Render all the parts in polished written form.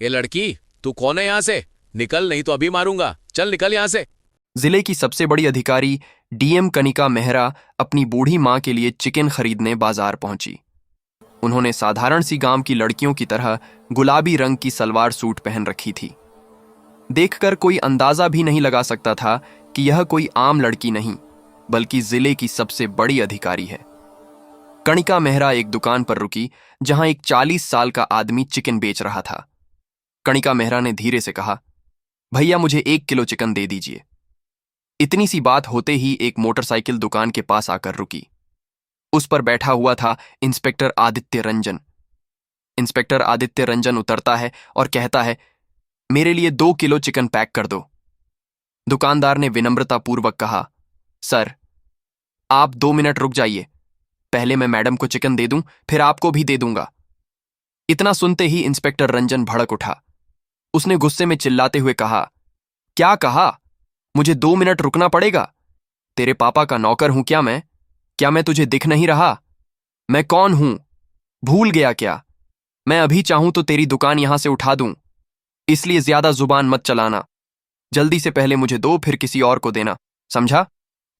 ये लड़की, तू कौन है? यहां से निकल, नहीं तो अभी मारूंगा। चल निकल यहां से। जिले की सबसे बड़ी अधिकारी डीएम कनिका मेहरा अपनी बूढ़ी मां के लिए चिकन खरीदने बाजार पहुंची। उन्होंने साधारण सी गांव की लड़कियों की तरह गुलाबी रंग की सलवार सूट पहन रखी थी। देखकर कोई अंदाजा भी नहीं लगा सकता था कि यह कोई आम लड़की नहीं, बल्कि जिले की सबसे बड़ी अधिकारी है। कणिका मेहरा एक दुकान पर रुकी जहां एक 40 साल का आदमी चिकन बेच रहा था। कणिका मेहरा ने धीरे से कहा, भैया मुझे 1 किलो चिकन दे दीजिए। इतनी सी बात होते ही एक मोटरसाइकिल दुकान के पास आकर रुकी। उस पर बैठा हुआ था इंस्पेक्टर आदित्य रंजन। इंस्पेक्टर आदित्य रंजन उतरता है और कहता है, मेरे लिए 2 किलो चिकन पैक कर दो। दुकानदार ने विनम्रतापूर्वक कहा, सर आप 2 मिनट रुक जाइए, पहले मैं मैडम को चिकन दे दूं, फिर आपको भी दे दूंगा। इतना सुनते ही इंस्पेक्टर रंजन भड़क उठा। उसने गुस्से में चिल्लाते हुए कहा, क्या कहा? मुझे 2 मिनट रुकना पड़ेगा? तेरे पापा का नौकर हूं क्या मैं? क्या मैं तुझे दिख नहीं रहा? मैं कौन हूं? भूल गया क्या? मैं अभी चाहूं तो तेरी दुकान यहां से उठा दूं, इसलिए ज्यादा जुबान मत चलाना। जल्दी से पहले मुझे दो, फिर किसी और को देना, समझा?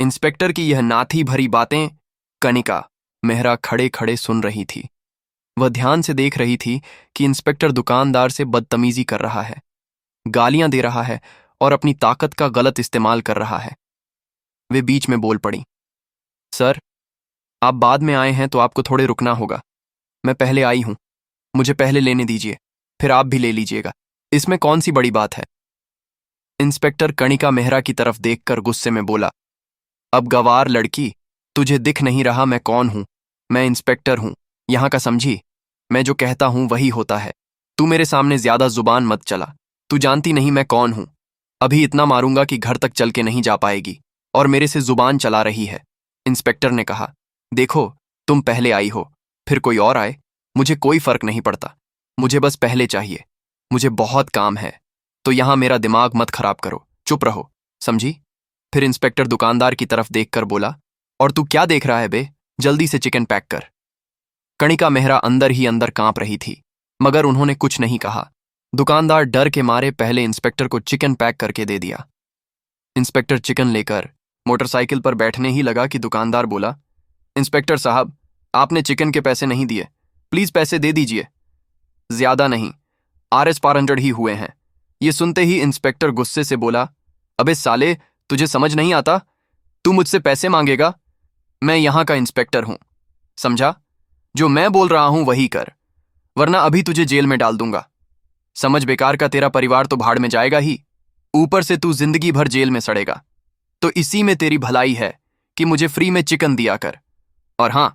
इंस्पेक्टर की यह नाथी भरी बातें कनिका मेहरा खड़े खड़े सुन रही थी। वह ध्यान से देख रही थी कि इंस्पेक्टर दुकानदार से बदतमीजी कर रहा है, गालियां दे रहा है और अपनी ताकत का गलत इस्तेमाल कर रहा है। वे बीच में बोल पड़ी, सर आप बाद में आए हैं तो आपको थोड़े रुकना होगा। मैं पहले आई हूं, मुझे पहले लेने दीजिए, फिर आप भी ले लीजिएगा। इसमें कौन सी बड़ी बात है? इंस्पेक्टर कणिका मेहरा की तरफ देखकर गुस्से में बोला, अब गवार लड़की, तुझे दिख नहीं रहा मैं कौन हूं? मैं इंस्पेक्टर हूं यहां का, समझी? मैं जो कहता हूं वही होता है। तू मेरे सामने ज्यादा जुबान मत चला। तू जानती नहीं मैं कौन हूं। अभी इतना मारूंगा कि घर तक चल के नहीं जा पाएगी और मेरे से जुबान चला रही है। इंस्पेक्टर ने कहा, देखो तुम पहले आई हो, फिर कोई और आए, मुझे कोई फर्क नहीं पड़ता। मुझे बस पहले चाहिए। मुझे बहुत काम है, तो यहां मेरा दिमाग मत खराब करो, चुप रहो, समझी? फिर इंस्पेक्टर दुकानदार की तरफ देखकर बोला, और तू क्या देख रहा है बे? जल्दी से चिकन पैक कर। कणिका मेहरा अंदर ही अंदर कांप रही थी, मगर उन्होंने कुछ नहीं कहा। दुकानदार डर के मारे पहले इंस्पेक्टर को चिकन पैक करके दे दिया। इंस्पेक्टर चिकन लेकर मोटरसाइकिल पर बैठने ही लगा कि दुकानदार बोला, इंस्पेक्टर साहब आपने चिकन के पैसे नहीं दिए, प्लीज पैसे दे दीजिए। ज्यादा नहीं, आरएस 500 ही हुए हैं। ये सुनते ही इंस्पेक्टर गुस्से से बोला, अबे साले तुझे समझ नहीं आता? तू मुझसे पैसे मांगेगा? मैं यहां का इंस्पेक्टर हूं, समझा? जो मैं बोल रहा हूं वही कर, वरना अभी तुझे जेल में डाल दूंगा। समझ, बेकार का तेरा परिवार तो भाड़ में जाएगा ही, ऊपर से तू जिंदगी भर जेल में सड़ेगा। तो इसी में तेरी भलाई है कि मुझे फ्री में चिकन दिया कर। और हां,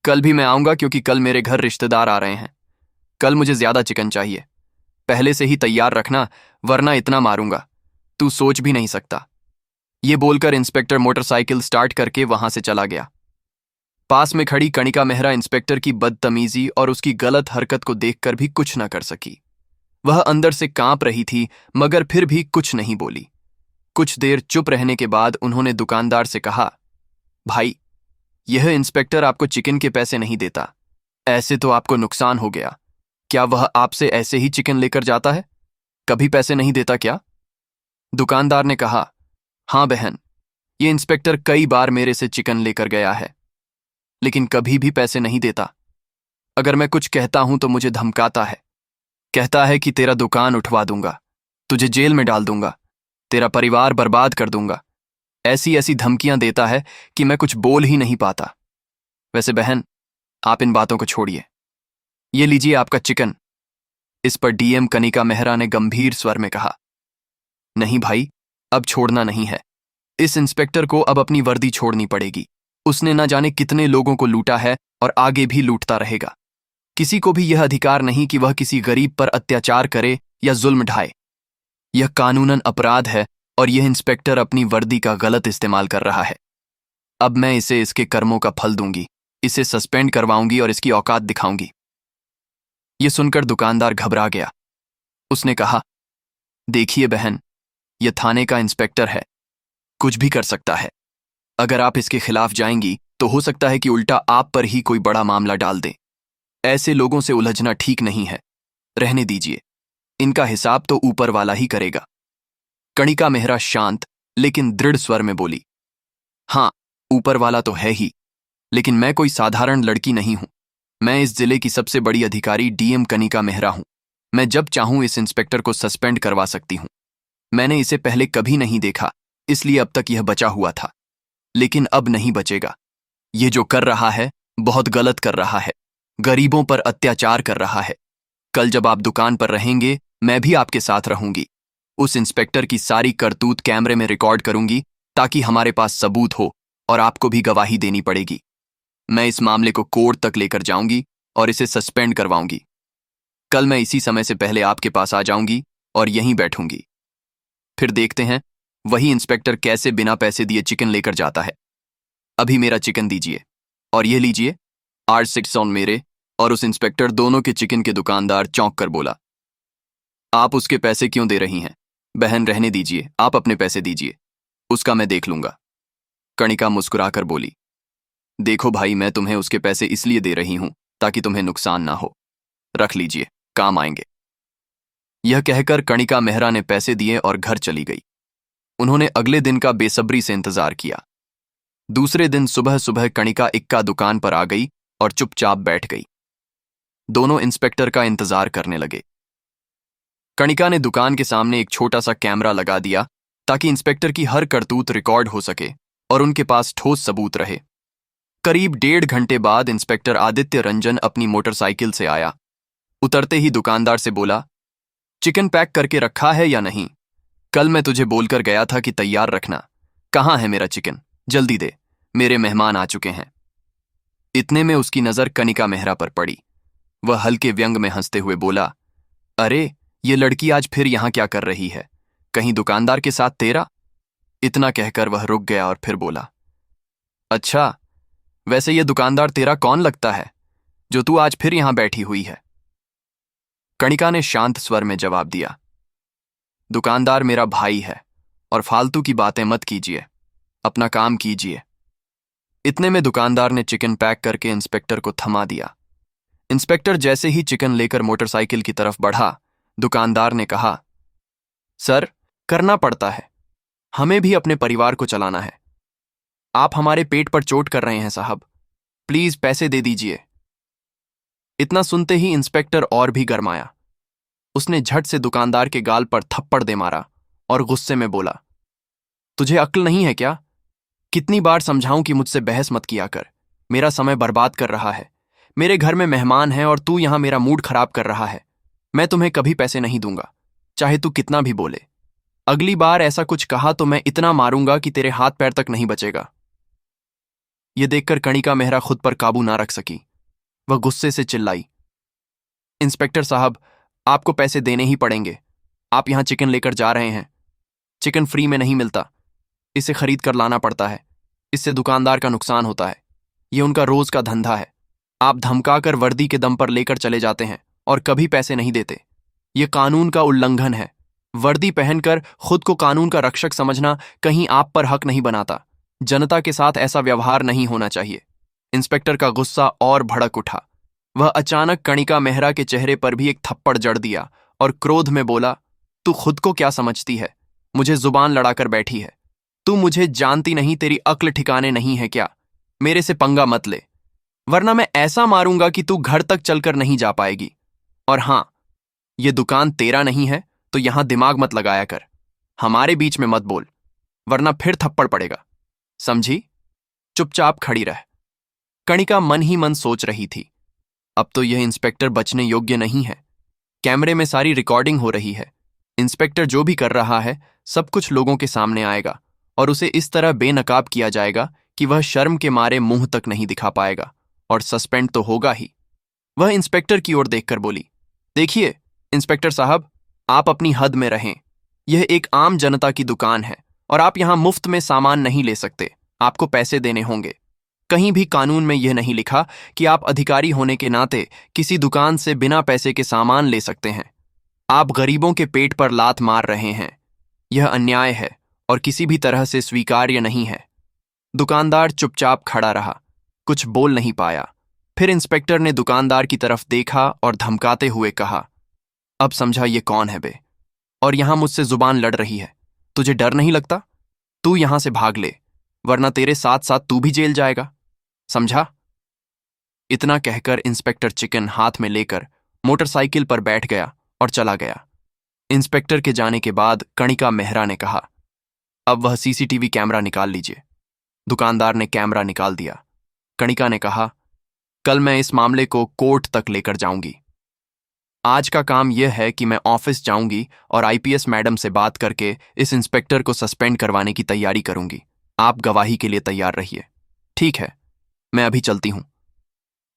कल भी मैं आऊंगा, क्योंकि कल मेरे घर रिश्तेदार आ रहे हैं। कल मुझे ज्यादा चिकन चाहिए, पहले से ही तैयार रखना, वरना इतना मारूंगा तू सोच भी नहीं सकता। ये बोलकर इंस्पेक्टर मोटरसाइकिल स्टार्ट करके वहां से चला गया। पास में खड़ी कणिका मेहरा इंस्पेक्टर की बदतमीजी और उसकी गलत हरकत को देखकर भी कुछ न कर सकी। वह अंदर से कांप रही थी, मगर फिर भी कुछ नहीं बोली। कुछ देर चुप रहने के बाद उन्होंने दुकानदार से कहा, भाई यह इंस्पेक्टर आपको चिकन के पैसे नहीं देता, ऐसे तो आपको नुकसान हो गया। क्या वह आपसे ऐसे ही चिकन लेकर जाता है? कभी पैसे नहीं देता क्या? दुकानदार ने कहा, हां बहन, ये इंस्पेक्टर कई बार मेरे से चिकन लेकर गया है, लेकिन कभी भी पैसे नहीं देता। अगर मैं कुछ कहता हूं तो मुझे धमकाता है, कहता है कि तेरा दुकान उठवा दूंगा, तुझे जेल में डाल दूंगा, तेरा परिवार बर्बाद कर दूंगा। ऐसी ऐसी धमकियां देता है कि मैं कुछ बोल ही नहीं पाता। वैसे बहन, आप इन बातों को छोड़िए, ये लीजिए आपका चिकन। इस पर डीएम कनिका मेहरा ने गंभीर स्वर में कहा, नहीं भाई, अब छोड़ना नहीं है। इस इंस्पेक्टर को अब अपनी वर्दी छोड़नी पड़ेगी। उसने न जाने कितने लोगों को लूटा है और आगे भी लूटता रहेगा। किसी को भी यह अधिकार नहीं कि वह किसी गरीब पर अत्याचार करे या जुल्म ढाए। यह कानूनन अपराध है और यह इंस्पेक्टर अपनी वर्दी का गलत इस्तेमाल कर रहा है। अब मैं इसे इसके कर्मों का फल दूंगी, इसे सस्पेंड करवाऊंगी और इसकी औकात दिखाऊंगी। यह सुनकर दुकानदार घबरा गया। उसने कहा, देखिए बहन, यह थाने का इंस्पेक्टर है, कुछ भी कर सकता है। अगर आप इसके खिलाफ जाएंगी तो हो सकता है कि उल्टा आप पर ही कोई बड़ा मामला डाल दे। ऐसे लोगों से उलझना ठीक नहीं है, रहने दीजिए। इनका हिसाब तो ऊपर वाला ही करेगा। कणिका मेहरा शांत लेकिन दृढ़ स्वर में बोली, हाँ, ऊपर वाला तो है ही, लेकिन मैं कोई साधारण लड़की नहीं हूं। मैं इस जिले की सबसे बड़ी अधिकारी डीएम कनिका मेहरा हूं। मैं जब चाहूं इस इंस्पेक्टर को सस्पेंड करवा सकती हूं। मैंने इसे पहले कभी नहीं देखा, इसलिए अब तक यह बचा हुआ था, लेकिन अब नहीं बचेगा। ये जो कर रहा है बहुत गलत कर रहा है, गरीबों पर अत्याचार कर रहा है। कल जब आप दुकान पर रहेंगे, मैं भी आपके साथ रहूंगी। उस इंस्पेक्टर की सारी करतूत कैमरे में रिकॉर्ड करूंगी ताकि हमारे पास सबूत हो और आपको भी गवाही देनी पड़ेगी। मैं इस मामले को कोर्ट तक लेकर जाऊंगी और इसे सस्पेंड करवाऊंगी। कल मैं इसी समय से पहले आपके पास आ जाऊंगी और यहीं बैठूंगी। फिर देखते हैं वही इंस्पेक्टर कैसे बिना पैसे दिए चिकन लेकर जाता है। अभी मेरा चिकन दीजिए और ये लीजिए। R6 ऑन मेरे और उस इंस्पेक्टर दोनों के चिकन के दुकानदार चौंक कर बोला, आप उसके पैसे क्यों दे रही हैं? बहन, रहने दीजिए, आप अपने पैसे दीजिए, उसका मैं देख लूंगा। कणिका मुस्कुराकर बोली, देखो भाई, मैं तुम्हें उसके पैसे इसलिए दे रही हूं ताकि तुम्हें नुकसान ना हो। रख लीजिए, काम आएंगे। यह कहकर कणिका मेहरा ने पैसे दिए और घर चली गई। उन्होंने अगले दिन का बेसब्री से इंतजार किया। दूसरे दिन सुबह सुबह कणिका इक्का दुकान पर आ गई और चुपचाप बैठ गई। दोनों इंस्पेक्टर का इंतजार करने लगे। कणिका ने दुकान के सामने एक छोटा सा कैमरा लगा दिया ताकि इंस्पेक्टर की हर करतूत रिकॉर्ड हो सके और उनके पास ठोस सबूत रहे। करीब 1.5 घंटे बाद इंस्पेक्टर आदित्य रंजन अपनी मोटरसाइकिल से आया। उतरते ही दुकानदार से बोला, चिकन पैक करके रखा है या नहीं? कल मैं तुझे बोलकर गया था कि तैयार रखना। कहाँ है मेरा चिकन? जल्दी दे, मेरे मेहमान आ चुके हैं। इतने में उसकी नजर कनिका मेहरा पर पड़ी। वह हल्के व्यंग में हंसते हुए बोला, अरे, ये लड़की आज फिर यहां क्या कर रही है? कहीं दुकानदार के साथ तेरा? इतना कहकर वह रुक गया और फिर बोला, अच्छा, वैसे ये दुकानदार तेरा कौन लगता है जो तू आज फिर यहां बैठी हुई है? कणिका ने शांत स्वर में जवाब दिया, दुकानदार मेरा भाई है और फालतू की बातें मत कीजिए, अपना काम कीजिए। इतने में दुकानदार ने चिकन पैक करके इंस्पेक्टर को थमा दिया। इंस्पेक्टर जैसे ही चिकन लेकर मोटरसाइकिल की तरफ बढ़ा, दुकानदार ने कहा, सर, करना पड़ता है, हमें भी अपने परिवार को चलाना है। आप हमारे पेट पर चोट कर रहे हैं साहब, प्लीज पैसे दे दीजिए। इतना सुनते ही इंस्पेक्टर और भी गरमाया। उसने झट से दुकानदार के गाल पर थप्पड़ दे मारा और गुस्से में बोला, तुझे अक्ल नहीं है क्या? कितनी बार समझाऊं कि मुझसे बहस मत किया कर, मेरा समय बर्बाद कर रहा है। मेरे घर में मेहमान हैं और तू यहां मेरा मूड खराब कर रहा है। मैं तुम्हें कभी पैसे नहीं दूंगा, चाहे तू कितना भी बोले। अगली बार ऐसा कुछ कहा तो मैं इतना मारूंगा कि तेरे हाथ पैर तक नहीं बचेगा। यह देखकर कणिका मेहरा खुद पर काबू ना रख सकी। वह गुस्से से चिल्लाई, इंस्पेक्टर साहब, आपको पैसे देने ही पड़ेंगे। आप यहां चिकन लेकर जा रहे हैं। चिकन फ्री में नहीं मिलता, इसे खरीद कर लाना पड़ता है। इससे दुकानदार का नुकसान होता है। यह उनका रोज का धंधा है। आप धमकाकर वर्दी के दम पर लेकर चले जाते हैं और कभी पैसे नहीं देते। यह कानून का उल्लंघन है। वर्दी पहनकर खुद को कानून का रक्षक समझना कहीं आप पर हक नहीं बनाता। जनता के साथ ऐसा व्यवहार नहीं होना चाहिए। इंस्पेक्टर का गुस्सा और भड़क उठा। वह अचानक कणिका मेहरा के चेहरे पर भी एक थप्पड़ जड़ दिया और क्रोध में बोला, तू खुद को क्या समझती है? मुझे जुबान लड़ाकर बैठी है। तू मुझे जानती नहीं, तेरी अक्ल ठिकाने नहीं है क्या? मेरे से पंगा मत ले, वरना मैं ऐसा मारूंगा कि तू घर तक चलकर नहीं जा पाएगी। और हां, यह दुकान तेरा नहीं है तो यहां दिमाग मत लगाया कर। हमारे बीच में मत बोल, वरना फिर थप्पड़ पड़ेगा, समझी? चुपचाप खड़ी रह। कणिका मन ही मन सोच रही थी, अब तो यह इंस्पेक्टर बचने योग्य नहीं है। कैमरे में सारी रिकॉर्डिंग हो रही है। इंस्पेक्टर जो भी कर रहा है सब कुछ लोगों के सामने आएगा और उसे इस तरह बेनकाब किया जाएगा कि वह शर्म के मारे मुंह तक नहीं दिखा पाएगा और सस्पेंड तो होगा ही। वह इंस्पेक्टर की ओर देखकर बोली, देखिए इंस्पेक्टर साहब, आप अपनी हद में रहें। यह एक आम जनता की दुकान है और आप यहां मुफ्त में सामान नहीं ले सकते, आपको पैसे देने होंगे। कहीं भी कानून में यह नहीं लिखा कि आप अधिकारी होने के नाते किसी दुकान से बिना पैसे के सामान ले सकते हैं। आप गरीबों के पेट पर लात मार रहे हैं। यह अन्याय है और किसी भी तरह से स्वीकार्य नहीं है। दुकानदार चुपचाप खड़ा रहा, कुछ बोल नहीं पाया। फिर इंस्पेक्टर ने दुकानदार की तरफ देखा और धमकाते हुए कहा, अब समझा ये कौन है बे, और यहां मुझसे जुबान लड़ रही है। तुझे डर नहीं लगता? तू यहां से भाग ले, वरना तेरे साथ साथ तू भी जेल जाएगा, समझा? इतना कहकर इंस्पेक्टर चिकन हाथ में लेकर मोटरसाइकिल पर बैठ गया और चला गया। इंस्पेक्टर के जाने के बाद कणिका मेहरा ने कहा, अब वह सीसीटीवी कैमरा निकाल लीजिए। दुकानदार ने कैमरा निकाल दिया। कणिका ने कहा, कल मैं इस मामले को कोर्ट तक लेकर जाऊंगी। आज का काम यह है कि मैं ऑफिस जाऊंगी और आईपीएस मैडम से बात करके इस इंस्पेक्टर को सस्पेंड करवाने की तैयारी करूंगी। आप गवाही के लिए तैयार रहिए। ठीक है, मैं अभी चलती हूं।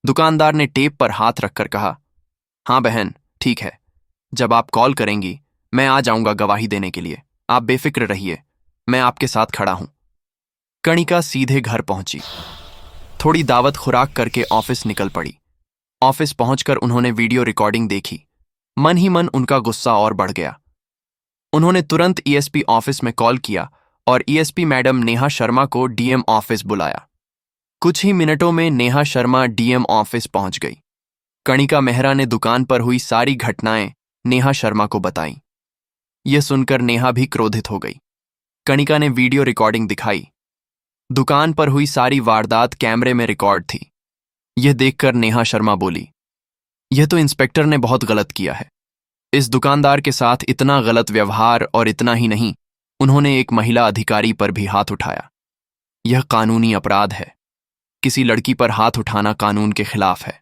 दुकानदार ने टेप पर हाथ रखकर कहा, हाँ बहन, ठीक है। जब आप कॉल करेंगी मैं आ जाऊंगा गवाही देने के लिए। आप बेफिक्र रहिए, मैं आपके साथ खड़ा हूं। कणिका सीधे घर पहुंची। थोड़ी दावत खुराक करके ऑफिस निकल पड़ी। ऑफिस पहुंचकर उन्होंने वीडियो रिकॉर्डिंग देखी। मन ही मन उनका गुस्सा और बढ़ गया। उन्होंने तुरंत ईएसपी ऑफिस में कॉल किया और ईएसपी मैडम नेहा शर्मा को डीएम ऑफिस बुलाया। कुछ ही मिनटों में नेहा शर्मा डीएम ऑफिस पहुंच गई। कणिका मेहरा ने दुकान पर हुई सारी घटनाएं नेहा शर्मा को बताईं। यह सुनकर नेहा भी क्रोधित हो गई। कणिका ने वीडियो रिकॉर्डिंग दिखाई। दुकान पर हुई सारी वारदात कैमरे में रिकॉर्ड थी। यह देखकर नेहा शर्मा बोली, यह तो इंस्पेक्टर ने बहुत गलत किया है। इस दुकानदार के साथ इतना गलत व्यवहार, और इतना ही नहीं, उन्होंने एक महिला अधिकारी पर भी हाथ उठाया। यह कानूनी अपराध है। किसी लड़की पर हाथ उठाना कानून के खिलाफ है।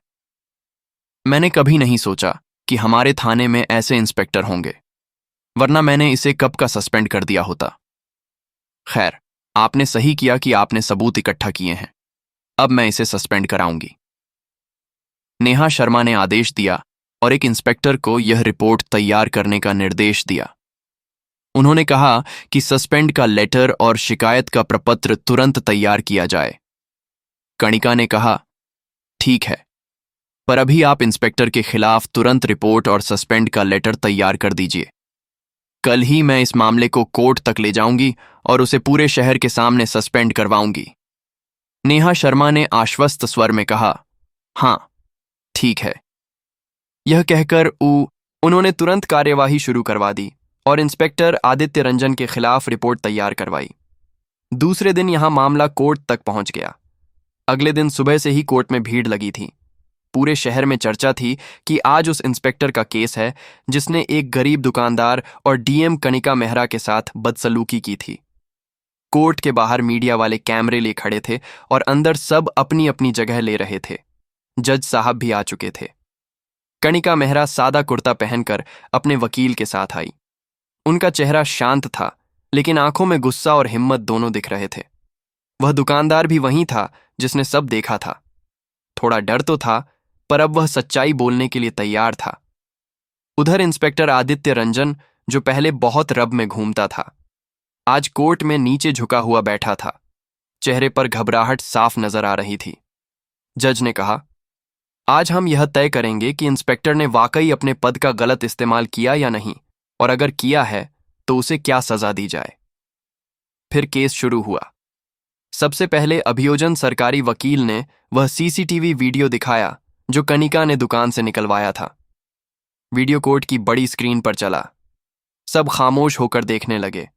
मैंने कभी नहीं सोचा कि हमारे थाने में ऐसे इंस्पेक्टर होंगे, वरना मैंने इसे कब का सस्पेंड कर दिया होता। खैर, आपने सही किया कि आपने सबूत इकट्ठा किए हैं। अब मैं इसे सस्पेंड कराऊंगी। नेहा शर्मा ने आदेश दिया और एक इंस्पेक्टर को यह रिपोर्ट तैयार करने का निर्देश दिया। उन्होंने कहा कि सस्पेंड का लेटर और शिकायत का प्रपत्र तुरंत तैयार किया जाए। कणिका ने कहा, ठीक है, पर अभी आप इंस्पेक्टर के खिलाफ तुरंत रिपोर्ट और सस्पेंड का लेटर तैयार कर दीजिए। कल ही मैं इस मामले को कोर्ट तक ले जाऊंगी और उसे पूरे शहर के सामने सस्पेंड करवाऊंगी। नेहा शर्मा ने आश्वस्त स्वर में कहा, हाँ, ठीक है। यह कहकर उन्होंने तुरंत कार्यवाही शुरू करवा दी और इंस्पेक्टर आदित्य रंजन के खिलाफ रिपोर्ट तैयार करवाई। दूसरे दिन यहां मामला कोर्ट तक पहुंच गया। अगले दिन सुबह से ही कोर्ट में भीड़ लगी थी। पूरे शहर में चर्चा थी कि आज उस इंस्पेक्टर का केस है जिसने एक गरीब दुकानदार और डीएम कणिका मेहरा के साथ बदसलूकी की थी। कोर्ट के बाहर मीडिया वाले कैमरे लिए खड़े थे और अंदर सब अपनी अपनी जगह ले रहे थे। जज साहब भी आ चुके थे। कणिका मेहरा सादा कुर्ता पहनकर अपने वकील के साथ आई। उनका चेहरा शांत था, लेकिन आंखों में गुस्सा और हिम्मत दोनों दिख रहे थे। वह दुकानदार भी वही था जिसने सब देखा था। थोड़ा डर तो था, पर अब वह सच्चाई बोलने के लिए तैयार था। उधर इंस्पेक्टर आदित्य रंजन, जो पहले बहुत रब में घूमता था, आज कोर्ट में नीचे झुका हुआ बैठा था। चेहरे पर घबराहट साफ नजर आ रही थी। जज ने कहा, आज हम यह तय करेंगे कि इंस्पेक्टर ने वाकई अपने पद का गलत इस्तेमाल किया या नहीं, और अगर किया है तो उसे क्या सजा दी जाए। फिर केस शुरू हुआ। सबसे पहले अभियोजन सरकारी वकील ने वह सीसीटीवी वीडियो दिखाया जो कणिका ने दुकान से निकलवाया था। वीडियो कोर्ट की बड़ी स्क्रीन पर चला। सब खामोश होकर देखने लगे।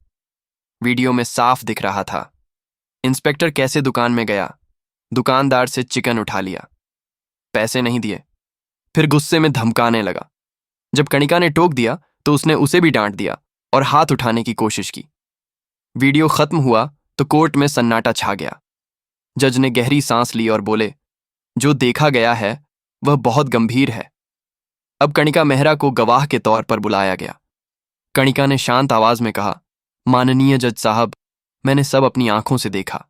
वीडियो में साफ दिख रहा था इंस्पेक्टर कैसे दुकान में गया, दुकानदार से चिकन उठा लिया, पैसे नहीं दिए, फिर गुस्से में धमकाने लगा। जब कणिका ने टोक दिया तो उसने उसे भी डांट दिया और हाथ उठाने की कोशिश की। वीडियो खत्म हुआ तो कोर्ट में सन्नाटा छा गया। जज ने गहरी सांस ली और बोले, जो देखा गया है वह बहुत गंभीर है। अब कणिका मेहरा को गवाह के तौर पर बुलाया गया। कणिका ने शांत आवाज में कहा, माननीय जज साहब, मैंने सब अपनी आंखों से देखा।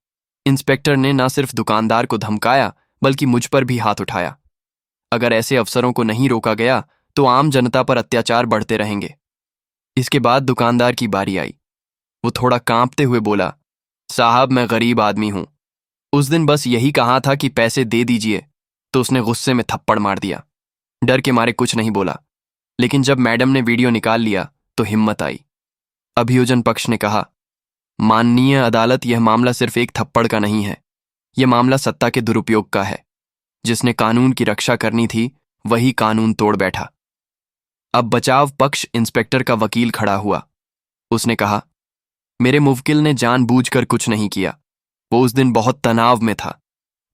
इंस्पेक्टर ने न सिर्फ दुकानदार को धमकाया बल्कि मुझ पर भी हाथ उठाया। अगर ऐसे अफसरों को नहीं रोका गया तो आम जनता पर अत्याचार बढ़ते रहेंगे। इसके बाद दुकानदार की बारी आई। वो थोड़ा कांपते हुए बोला, साहब, मैं गरीब आदमी हूं। उस दिन बस यही कहा था कि पैसे दे दीजिए, तो उसने गुस्से में थप्पड़ मार दिया। डर के मारे कुछ नहीं बोला, लेकिन जब मैडम ने वीडियो निकाल लिया तो हिम्मत आई। अभियोजन पक्ष ने कहा, माननीय अदालत, यह मामला सिर्फ एक थप्पड़ का नहीं है। यह मामला सत्ता के दुरुपयोग का है। जिसने कानून की रक्षा करनी थी वही कानून तोड़ बैठा। अब बचाव पक्ष इंस्पेक्टर का वकील खड़ा हुआ। उसने कहा, मेरे मुवक्किल ने जानबूझकर कुछ नहीं किया। वो उस दिन बहुत तनाव में था।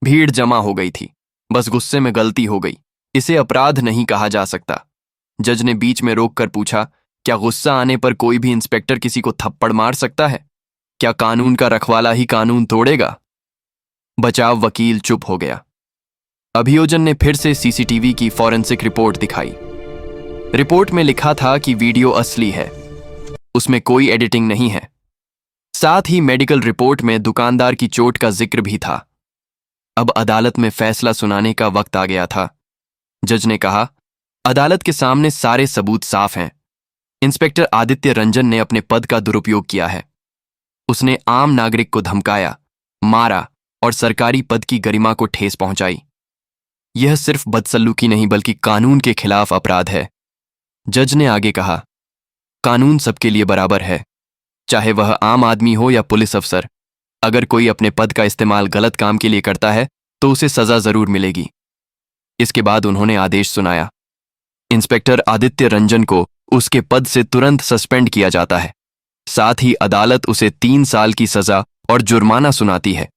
भीड़ जमा हो गई थी। बस गुस्से में गलती हो गई। इसे अपराध नहीं कहा जा सकता। जज ने बीच में रोककर पूछा, क्या गुस्सा आने पर कोई भी इंस्पेक्टर किसी को थप्पड़ मार सकता है? क्या कानून का रखवाला ही कानून तोड़ेगा? बचाव वकील चुप हो गया। अभियोजन ने फिर से सीसीटीवी की फॉरेंसिक रिपोर्ट दिखाई। रिपोर्ट में लिखा था कि वीडियो असली है, उसमें कोई एडिटिंग नहीं है। साथ ही मेडिकल रिपोर्ट में दुकानदार की चोट का जिक्र भी था। अब अदालत में फैसला सुनाने का वक्त आ गया था। जज ने कहा, अदालत के सामने सारे सबूत साफ हैं। इंस्पेक्टर आदित्य रंजन ने अपने पद का दुरुपयोग किया है। उसने आम नागरिक को धमकाया, मारा और सरकारी पद की गरिमा को ठेस पहुंचाई। यह सिर्फ बदसलूकी नहीं बल्कि कानून के खिलाफ अपराध है। जज ने आगे कहा, कानून सबके लिए बराबर है, चाहे वह आम आदमी हो या पुलिस अफसर। अगर कोई अपने पद का इस्तेमाल गलत काम के लिए करता है तो उसे सजा जरूर मिलेगी। इसके बाद उन्होंने आदेश सुनाया, इंस्पेक्टर आदित्य रंजन को उसके पद से तुरंत सस्पेंड किया जाता है। साथ ही अदालत उसे 3 साल की सजा और जुर्माना सुनाती है।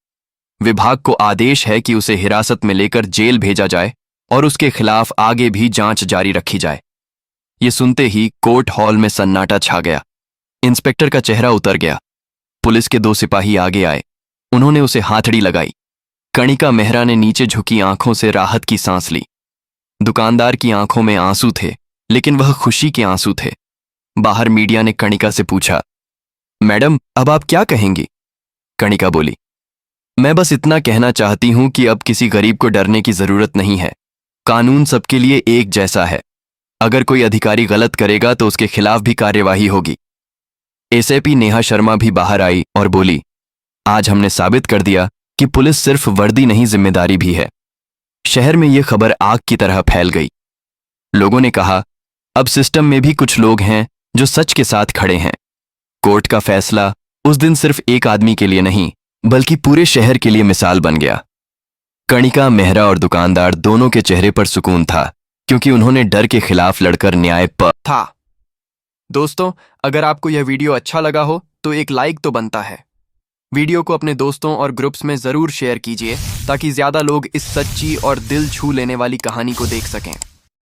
विभाग को आदेश है कि उसे हिरासत में लेकर जेल भेजा जाए और उसके खिलाफ आगे भी जांच जारी रखी जाए। ये सुनते ही कोर्ट हॉल में सन्नाटा छा गया। इंस्पेक्टर का चेहरा उतर गया। पुलिस के 2 सिपाही आगे आए। उन्होंने उसे हाथड़ी लगाई। कणिका मेहरा ने नीचे झुकी आंखों से राहत की सांस ली। दुकानदार की आंखों में आंसू थे, लेकिन वह खुशी के आंसू थे। बाहर मीडिया ने कणिका से पूछा, मैडम अब आप क्या कहेंगी? कणिका बोली, मैं बस इतना कहना चाहती हूं कि अब किसी गरीब को डरने की जरूरत नहीं है। कानून सबके लिए एक जैसा है। अगर कोई अधिकारी गलत करेगा तो उसके खिलाफ भी कार्यवाही होगी। एसएपी नेहा शर्मा भी बाहर आई और बोली, आज हमने साबित कर दिया कि पुलिस सिर्फ वर्दी नहीं जिम्मेदारी भी है। शहर में यह खबर आग की तरह फैल गई। लोगों ने कहा, अब सिस्टम में भी कुछ लोग हैं जो सच के साथ खड़े हैं। कोर्ट का फैसला उस दिन सिर्फ एक आदमी के लिए नहीं बल्कि पूरे शहर के लिए मिसाल बन गया। कणिका मेहरा और दुकानदार दोनों के चेहरे पर सुकून था, क्योंकि उन्होंने डर के खिलाफ लड़कर न्याय था। दोस्तों, अगर आपको यह वीडियो अच्छा लगा हो तो एक लाइक तो बनता है। वीडियो को अपने दोस्तों और ग्रुप्स में जरूर शेयर कीजिए ताकि ज्यादा लोग इस सच्ची और दिल छू लेने वाली कहानी को देख सकें।